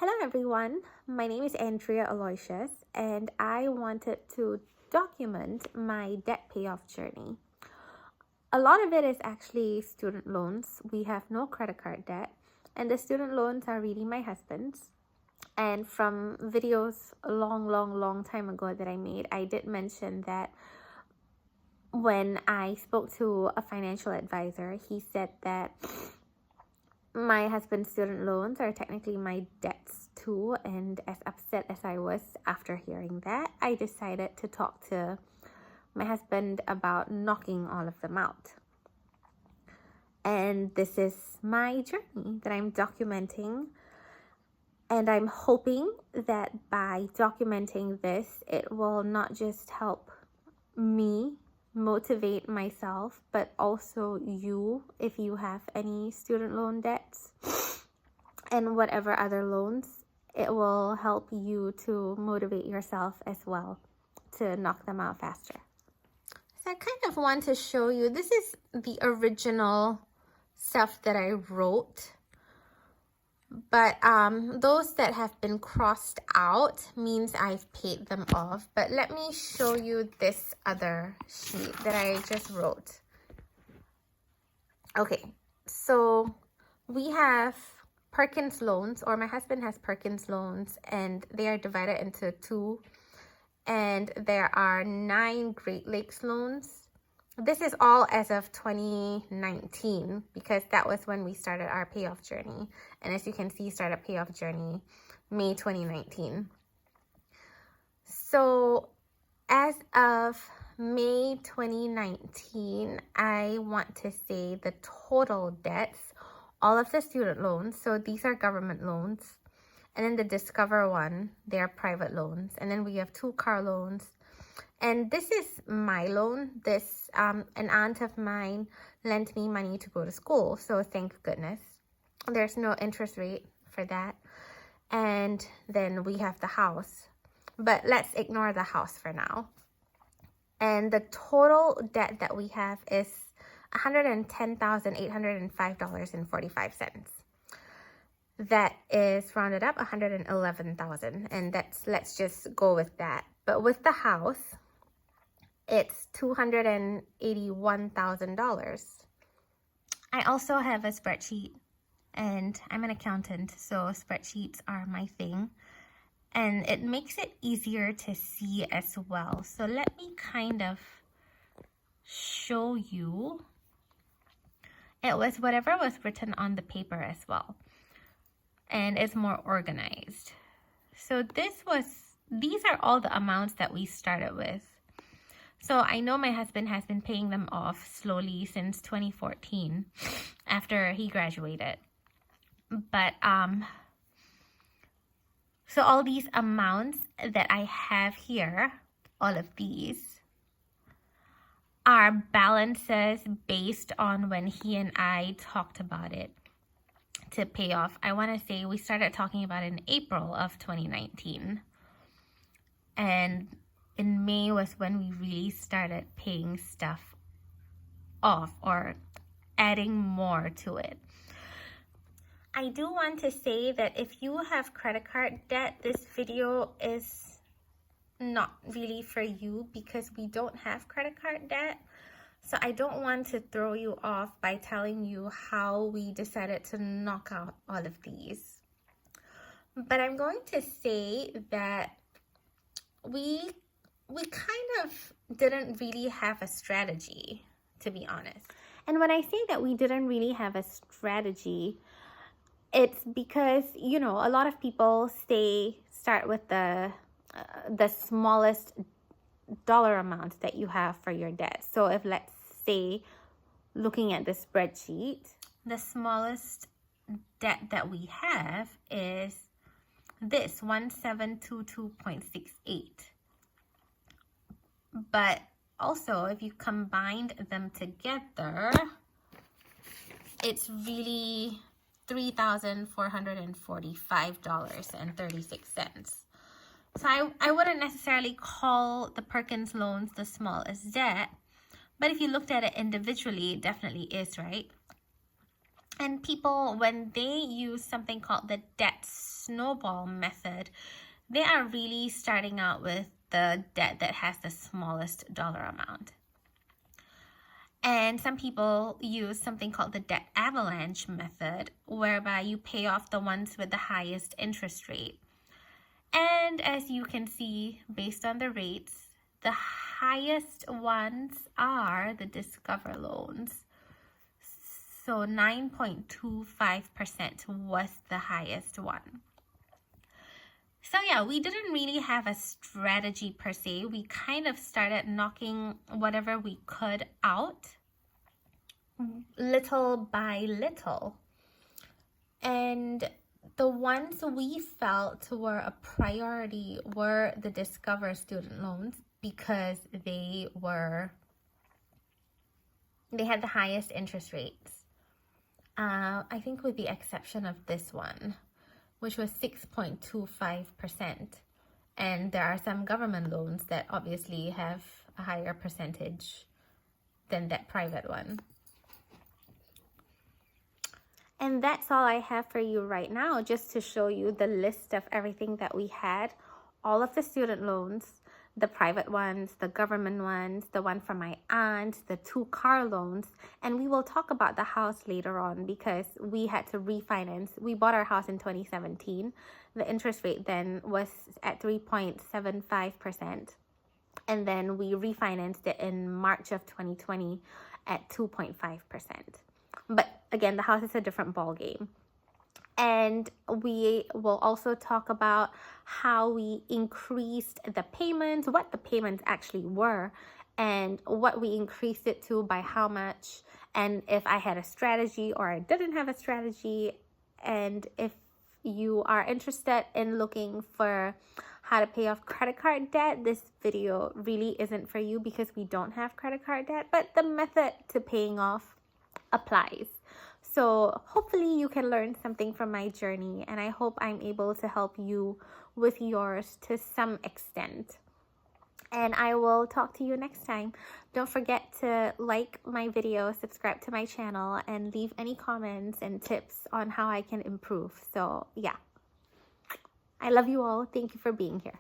Hello everyone, my name is Andrea Aloysius and I wanted to document my debt payoff journey. A lot of it is actually student loans. We have no credit card debt and the student loans are really my husband's. And from videos a long time ago that I made, I did mention that when I spoke to a financial advisor, he said that my husband's student loans are technically my debts too, and as upset as I was after hearing that, I decided to talk to my husband about knocking all of them out. And this is my journey that I'm documenting, and I'm hoping that by documenting this, it will not just help me motivate myself, but also you, if you have any student loan debts and whatever other loans, it will help you to motivate yourself as well to knock them out faster. So I kind of want to show you, this is the original stuff that I wrote, but those that have been crossed out means I've paid them off. But let me show you this other sheet that I just wrote. Okay, so we have Perkins loans, or my husband has Perkins loans, and they are divided into two, and there are 9 Great Lakes loans. This is all as of 2019 because that was when we started our payoff journey. And as you can see, started payoff journey May 2019. So as of May 2019, I want to say the total debts, all of the student loans, so these are government loans. And then the Discover one, they're private loans. And then we have 2 car loans. And this is my loan. This, an aunt of mine lent me money to go to school. So thank goodness. There's no interest rate for that. And then we have the house. But let's ignore the house for now. And the total debt that we have is $110,805.45. That is rounded up $111,000. And that's, let's just go with that. But with the house, it's $281,000. I also have a spreadsheet, and I'm an accountant, so spreadsheets are my thing. And it makes it easier to see as well. So let me kind of show you. It was whatever was written on the paper as well. And it's more organized. So these are all the amounts that we started with. So I know my husband has been paying them off slowly since 2014 after he graduated. But so all these amounts that I have here, all of these, are balances based on when he and I talked about it to pay off. I want to say we started talking about it in April of 2019. And in May was when we really started paying stuff off or adding more to it. I do want to say that if you have credit card debt, this video is not really for you because we don't have credit card debt. So I don't want to throw you off by telling you how we decided to knock out all of these. But I'm going to say that we kind of didn't really have a strategy, to be honest. And when I say that we didn't really have a strategy, it's because, you know, a lot of people start with the smallest dollar amount that you have for your debt. So if, let's say, looking at the spreadsheet, the smallest debt that we have is this 1722.68. But also, if you combined them together, it's really $3,445.36. So I wouldn't necessarily call the Perkins loans the smallest debt, but if you looked at it individually, it definitely is, right? And people, when they use something called the debt snowball method, they are really starting out with the debt that has the smallest dollar amount. And some people use something called the debt avalanche method, whereby you pay off the ones with the highest interest rate. And as you can see, based on the rates, the highest ones are the Discover loans. So 9.25% was the highest one. So yeah, we didn't really have a strategy per se. We kind of started knocking whatever we could out little by little. And the ones we felt were a priority were the Discover student loans because they had the highest interest rates. I think with the exception of this one, which was 6.25%. And there are some government loans that obviously have a higher percentage than that private one. And that's all I have for you right now, just to show you the list of everything that we had. All of the student loans, the private ones, the government ones, the one from my aunt, the 2 car loans. And we will talk about the house later on because we had to refinance. We bought our house in 2017. The interest rate then was at 3.75%. And then we refinanced it in March of 2020 at 2.5%. But again, the house is a different ball game. And we will also talk about how we increased the payments, what the payments actually were, and what we increased it to by how much, and if I had a strategy or I didn't have a strategy. And if you are interested in looking for how to pay off credit card debt, this video really isn't for you because we don't have credit card debt, but the method to paying off applies. So hopefully you can learn something from my journey, and I hope I'm able to help you with yours to some extent. And I will talk to you next time. Don't forget to like my video, subscribe to my channel, and leave any comments and tips on how I can improve. So yeah, I love you all. Thank you for being here.